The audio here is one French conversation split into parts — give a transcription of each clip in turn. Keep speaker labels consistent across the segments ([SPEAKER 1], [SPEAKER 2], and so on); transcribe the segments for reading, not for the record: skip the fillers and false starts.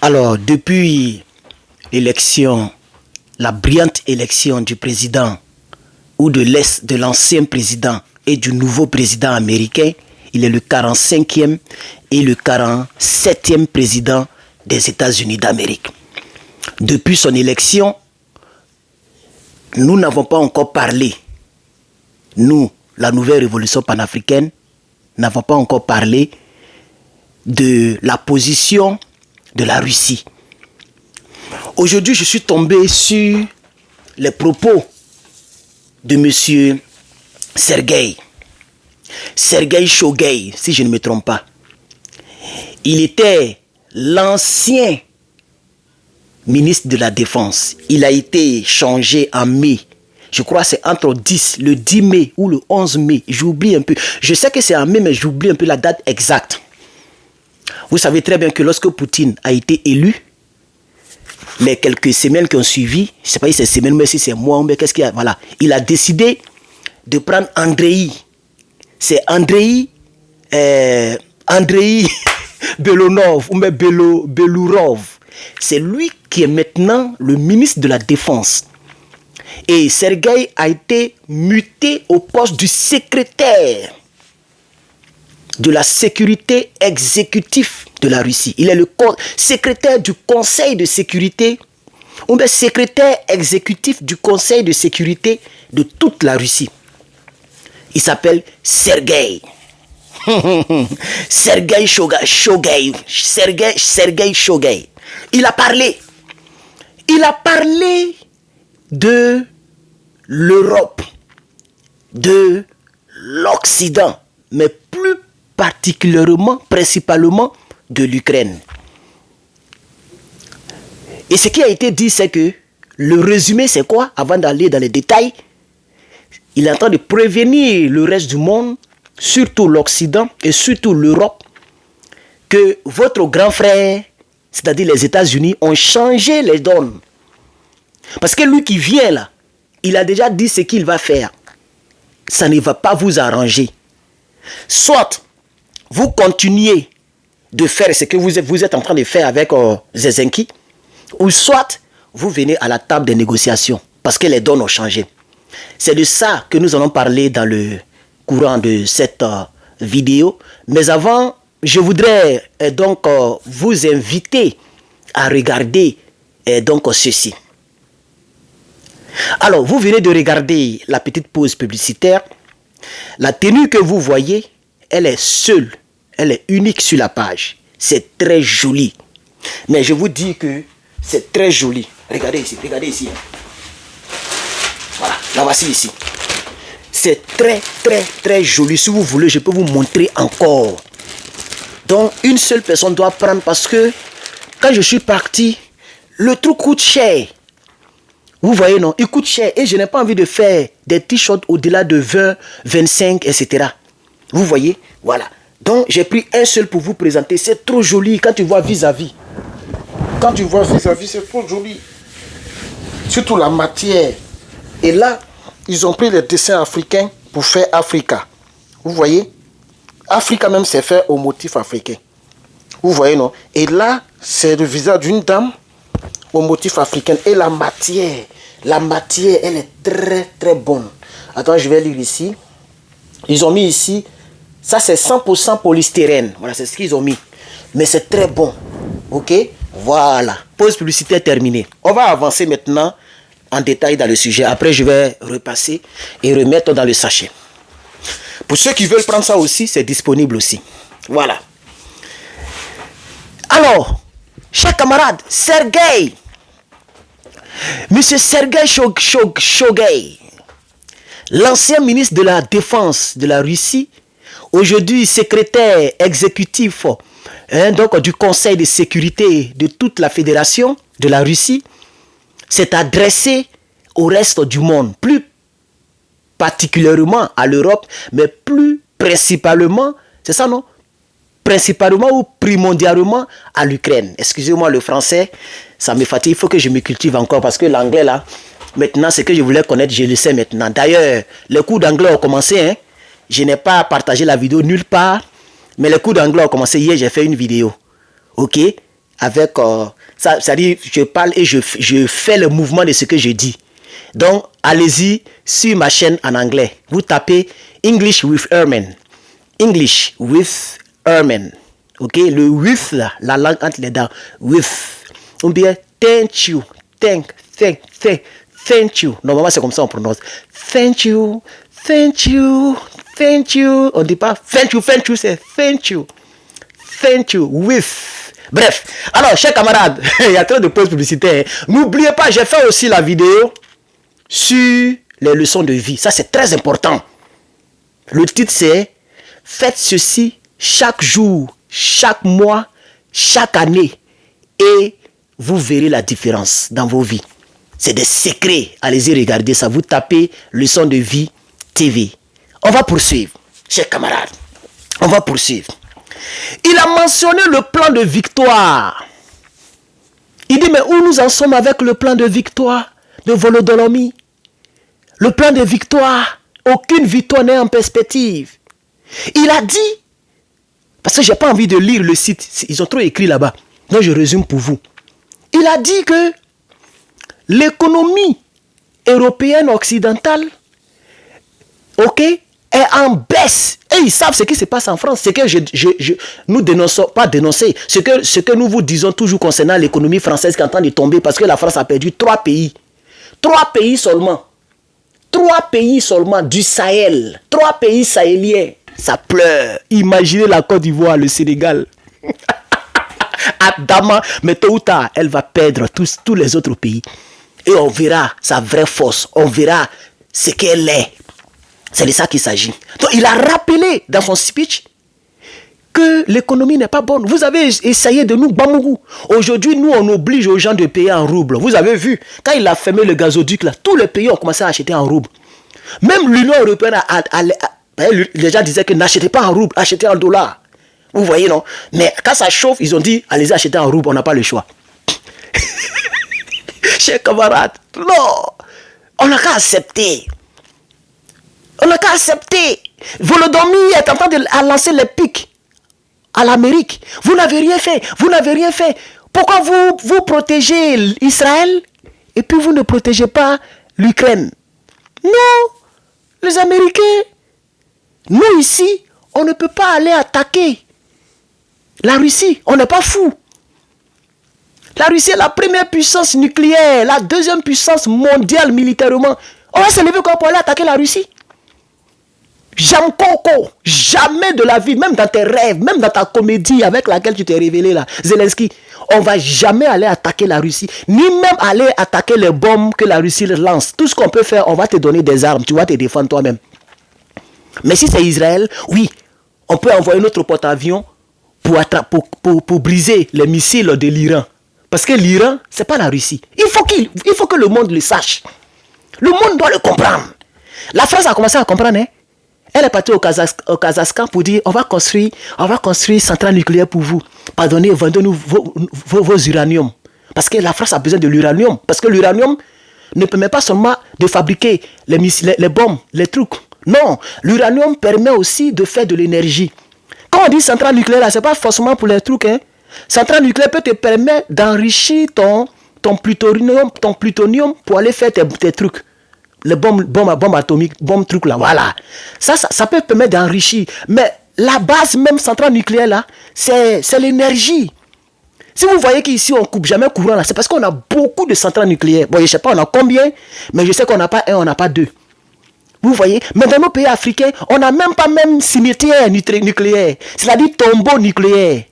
[SPEAKER 1] Alors, depuis l'élection, la brillante élection du président ou de l'ancien président et du nouveau président américain, il est le 45e et le 47e président des États-Unis d'Amérique. Depuis son élection, nous n'avons pas encore parlé, nous, la nouvelle révolution panafricaine, n'avons pas encore parlé de la position de la Russie. Aujourd'hui, je suis tombé sur les propos de M. Sergueï Shoguï, si je ne me trompe pas. Il était l'ancien ministre de la Défense. Il a été changé en mai. Je crois que c'est entre le 10 mai ou le 11 mai. J'oublie un peu. Je sais que c'est en mai, mais j'oublie un peu la date exacte. Vous savez très bien que lorsque Poutine a été élu, les quelques semaines qui ont suivi, je ne sais pas si c'est semaines, mais si c'est mois, mais qu'est-ce qu'il y a, voilà. Il a décidé de prendre Andrei. C'est Andrei Belonov ou même Belourov. C'est lui qui est maintenant le ministre de la Défense. Et Sergueï a été muté au poste du secrétaire de la sécurité exécutive de la Russie. Il est le secrétaire du Conseil de sécurité ou bien secrétaire exécutif du Conseil de sécurité de toute la Russie. Il s'appelle Sergueï. Sergueï Shoguï. Sergueï Shoguï. Il a parlé de l'Europe, de l'Occident, mais plus particulièrement, principalement de l'Ukraine. Et ce qui a été dit, c'est que le résumé, c'est quoi? Avant d'aller dans les détails, il est en train de prévenir le reste du monde, surtout l'Occident et surtout l'Europe, que votre grand frère, c'est-à-dire les États-Unis, ont changé les donnes. Parce que lui qui vient là, il a déjà dit ce qu'il va faire. Ça ne va pas vous arranger. Soit vous continuez de faire ce que vous êtes en train de faire avec Zelensky, ou soit vous venez à la table des négociations, parce que les donnes ont changé. C'est de ça que nous allons parler dans le courant de cette vidéo. Mais avant, je voudrais donc vous inviter à regarder donc ceci. Alors, vous venez de regarder la petite pause publicitaire. La tenue que vous voyez, elle est seule, elle est unique sur la page. C'est très joli. Mais je vous dis que c'est très joli. Regardez ici, regardez ici. Voilà, la voici ici. C'est très, très, très joli. Si vous voulez, je peux vous montrer encore. Donc, une seule personne doit prendre parce que quand je suis parti, le truc coûte cher. Vous voyez, non? Il coûte cher et je n'ai pas envie de faire des t-shirts au-delà de 20, 25, etc. Vous voyez? Voilà. Donc, j'ai pris un seul pour vous présenter. C'est trop joli quand tu vois vis-à-vis. Quand tu vois vis-à-vis, c'est trop joli. Surtout la matière. Et là, ils ont pris les dessins africains pour faire Africa. Vous voyez? Africa même, c'est fait au motif africain. Vous voyez, non? Et là, c'est le visage d'une dame au motif africain. Et la matière, elle est très, très bonne. Attends, je vais lire ici. Ils ont mis ici, ça c'est 100% polystyrène. Voilà, c'est ce qu'ils ont mis. Mais c'est très bon. Ok? Voilà. Pause publicitaire terminée. On va avancer maintenant en détail dans le sujet. Après, je vais repasser et remettre dans le sachet. Pour ceux qui veulent prendre ça aussi, c'est disponible aussi. Voilà. Alors, chers camarades, Sergueï, Monsieur Sergueï Shoguï, l'ancien ministre de la Défense de la Russie, aujourd'hui secrétaire exécutif donc, du Conseil de sécurité de toute la fédération de la Russie, s'est adressé au reste du monde, plus particulièrement à l'Europe, mais plus principalement, c'est ça non? Principalement ou primordialement à l'Ukraine. Excusez-moi le français, ça me fatigue, il faut que je me cultive encore parce que l'anglais là, maintenant ce que je voulais connaître, je le sais maintenant. D'ailleurs, les cours d'anglais ont commencé, hein. Je n'ai pas partagé la vidéo nulle part, mais les cours d'anglais ont commencé hier, j'ai fait une vidéo. Ok? avec... ça dit, je parle et je fais le mouvement de ce que je dis. Donc, allez-y sur ma chaîne en anglais. Vous tapez English with Herman. English with Herman. Ok, le with là, la langue entre les dents. With. Ou bien thank you. Thank you. Normalement, c'est comme ça on prononce. Thank you. On dit pas thank you, c'est thank you. Thank you. With. Bref. Alors, chers camarades, il y a trop de pauses publicitaires. N'oubliez pas, j'ai fait aussi la vidéo sur les leçons de vie. Ça, c'est très important. Le titre, c'est « Faites ceci chaque jour, chaque mois, chaque année et vous verrez la différence dans vos vies. » C'est des secrets. Allez-y, regardez ça. Vous tapez « Leçon de vie TV ». On va poursuivre, chers camarades. On va poursuivre. Il a mentionné le plan de victoire. Il dit, mais où nous en sommes avec le plan de victoire de Volodymyr? Le plan de victoire, aucune victoire n'est en perspective. Il a dit, parce que je n'ai pas envie de lire le site, ils ont trop écrit là-bas, donc je résume pour vous. Il a dit que l'économie européenne occidentale, ok, est en baisse. Et ils savent ce qui se passe en France. C'est que nous dénonçons, pas dénoncer, ce que nous vous disons toujours concernant l'économie française qui est en train de tomber parce que la France a perdu 3 pays. 3 pays seulement. 3 pays seulement du Sahel. 3 pays sahéliens. Ça pleure. Imaginez la Côte d'Ivoire, le Sénégal. Adama, mais tôt ou tard, elle va perdre tous les autres pays. Et on verra sa vraie force. On verra ce qu'elle est. C'est de ça qu'il s'agit. Donc, il a rappelé dans son speech que l'économie n'est pas bonne. Vous avez essayé de nous bamoukou. Aujourd'hui, nous, on oblige aux gens de payer en roubles. Vous avez vu, quand il a fermé le gazoduc, là, tous les pays ont commencé à acheter en roubles. Même l'Union européenne, les gens disaient que n'achetez pas en roubles, achetez en dollars. Vous voyez, non? Mais quand ça chauffe, ils ont dit, allez-y acheter en roubles, on n'a pas le choix. Chers camarades, non, on n'a qu'à accepter. On n'a qu'à accepter. Volodymyr est en train de lancer les pics à l'Amérique. Vous n'avez rien fait. Vous n'avez rien fait. Pourquoi vous protégez Israël et puis vous ne protégez pas l'Ukraine? Non. Les Américains, nous ici, on ne peut pas aller attaquer la Russie. On n'est pas fous. La Russie est la première puissance nucléaire, la deuxième puissance mondiale militairement. On va se lever pour aller attaquer la Russie? Jamais de la vie, même dans tes rêves, même dans ta comédie avec laquelle tu t'es révélé là, Zelensky, on va jamais aller attaquer la Russie, ni même aller attaquer les bombes que la Russie lance. Tout ce qu'on peut faire, on va te donner des armes, tu vas te défendre toi-même. Mais si c'est Israël, oui, on peut envoyer notre porte-avions pour briser les missiles de l'Iran. Parce que l'Iran, c'est pas la Russie. Il faut que le monde le sache. Le monde doit le comprendre. La France a commencé à comprendre, hein. Elle est partie au Kazakhstan pour dire on va construire une centrale nucléaire pour vous. Pardonnez, vendez-nous vos uraniums. Parce que la France a besoin de l'uranium. Parce que l'uranium ne permet pas seulement de fabriquer les missiles, les bombes, les trucs. Non, l'uranium permet aussi de faire de l'énergie. Quand on dit centrale nucléaire, ce n'est pas forcément pour les trucs. Hein. Centrale nucléaire peut te permettre d'enrichir ton plutonium pour aller faire tes trucs. Les bombes atomiques, bombes trucs là, voilà. Ça peut permettre d'enrichir. Mais la base même centrale nucléaire là, c'est l'énergie. Si vous voyez qu'ici on coupe jamais courant là, c'est parce qu'on a beaucoup de centrales nucléaires. Bon, je ne sais pas on a combien, mais je sais qu'on n'a pas un, on n'a pas deux. Vous voyez, mais dans nos pays africains, on n'a même pas cimetière nucléaire. C'est-à-dire tombeau nucléaire.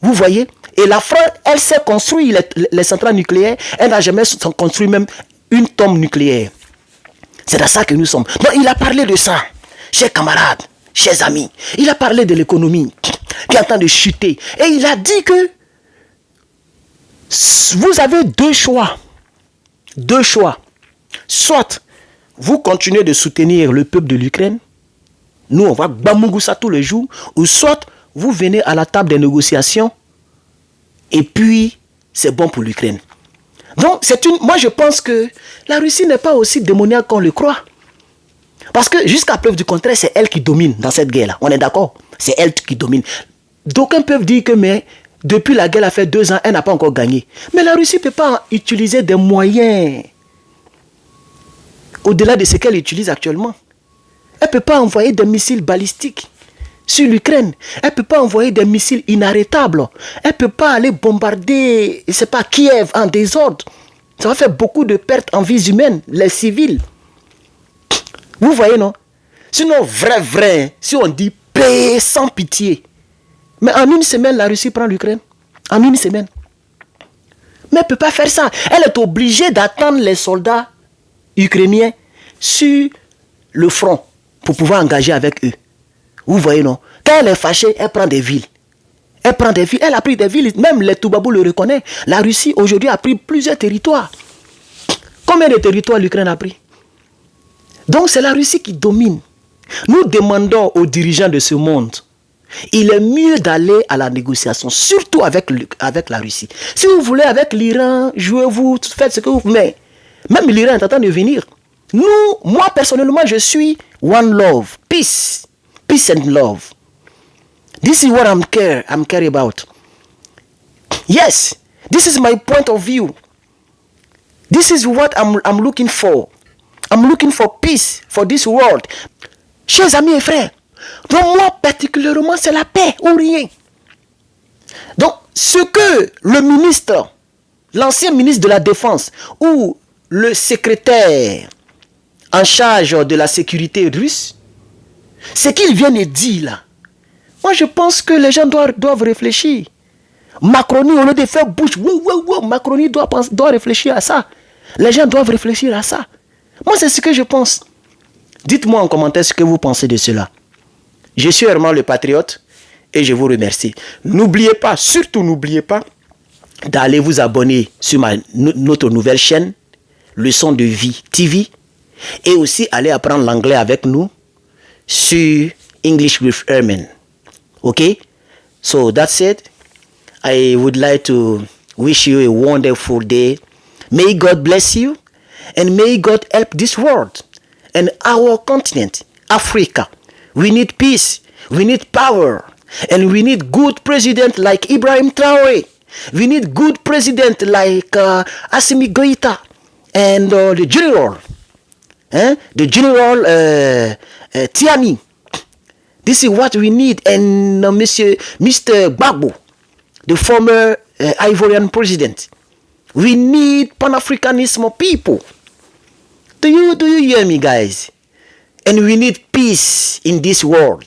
[SPEAKER 1] Vous voyez? Et la France, elle sait construire les centrales nucléaires. Elle n'a jamais construit même une tombe nucléaire. C'est dans ça que nous sommes. Donc il a parlé de ça, chers camarades, chers amis. Il a parlé de l'économie qui est en train de chuter. Et il a dit que vous avez 2 choix. 2 choix. Soit vous continuez de soutenir le peuple de l'Ukraine. Nous, on va bamougou ça tous les jours. Ou soit vous venez à la table des négociations. Et puis, c'est bon pour l'Ukraine. Donc, moi je pense que la Russie n'est pas aussi démoniaque qu'on le croit. Parce que jusqu'à preuve du contraire, c'est elle qui domine dans cette guerre-là. On est d'accord? C'est elle qui domine. D'aucuns peuvent dire que mais Depuis la guerre a fait 2 ans, elle n'a pas encore gagné. Mais la Russie ne peut pas utiliser des moyens au-delà de ce qu'elle utilise actuellement. Elle ne peut pas envoyer des missiles balistiques sur l'Ukraine. Elle ne peut pas envoyer des missiles inarrêtables. Elle ne peut pas aller bombarder, je ne sais pas, Kiev en désordre. Ça va faire beaucoup de pertes en vies humaines, les civils. Vous voyez, non? Sinon, vrai, si on dit paix sans pitié. Mais en 1 semaine, la Russie prend l'Ukraine. En 1 semaine. Mais elle ne peut pas faire ça. Elle est obligée d'attendre les soldats ukrainiens sur le front pour pouvoir engager avec eux. Vous voyez, non? Quand elle est fâchée, elle prend des villes. Elle prend des villes. Elle a pris des villes. Même les Toubabou le reconnaissent. La Russie, aujourd'hui, a pris plusieurs territoires. Combien de territoires l'Ukraine a pris? Donc, c'est la Russie qui domine. Nous demandons aux dirigeants de ce monde, il est mieux d'aller à la négociation, surtout avec la Russie. Si vous voulez avec l'Iran, jouez-vous, faites ce que vous voulez. Même l'Iran est en train de venir. Moi personnellement, je suis one love, peace and love. This is what I'm care about. Yes, this is my point of view. This is what I'm looking for. I'm looking for peace for this world. Chers amis et frères, donc moi particulièrement, c'est la paix ou rien. Donc, ce que le ministre, l'ancien ministre de la Défense ou le secrétaire en charge de la sécurité russe, ce qu'il vient de dire là, moi je pense que les gens doivent réfléchir. Macronie, au lieu de faire bouche, Macronie doit réfléchir à ça. Les gens doivent réfléchir à ça. Moi, c'est ce que je pense. Dites-moi en commentaire ce que vous pensez de cela. Je suis Herman le Patriote et je vous remercie. N'oubliez pas, surtout n'oubliez pas, d'aller vous abonner sur notre nouvelle chaîne, Leçon de Vie TV, et aussi aller apprendre l'anglais avec nous sur English with Herman. Okay? So that's it. I would like to wish you a wonderful day. May God bless you and may God help this world and our continent, Africa. We need peace, we need power, and we need good president like Ibrahim Traoré. We need good president like Assimi Goïta and the general, Tiani. This is what we need. And Mr. Gbagbo, the former Ivorian president. We need Pan-Africanism people. Do you hear me, guys? And we need peace in this world.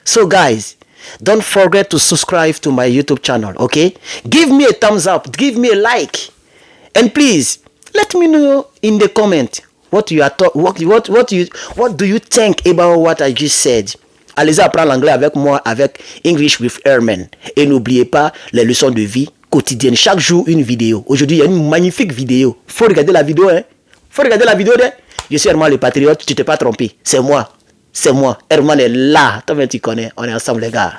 [SPEAKER 1] So, guys, don't forget to subscribe to my YouTube channel, okay? Give me a thumbs up, give me a like, and please let me know in the comment what do you think about what I just said. Allez apprendre l'anglais avec moi, avec English with Herman. Et n'oubliez pas les leçons de vie quotidiennes. Chaque jour, une vidéo. Aujourd'hui, il y a une magnifique vidéo. Faut regarder la vidéo, hein? Faut regarder la vidéo, hein? Je suis Herman le Patriote, tu t'es pas trompé. C'est moi. Herman est là. Toi-même, tu connais. On est ensemble, les gars.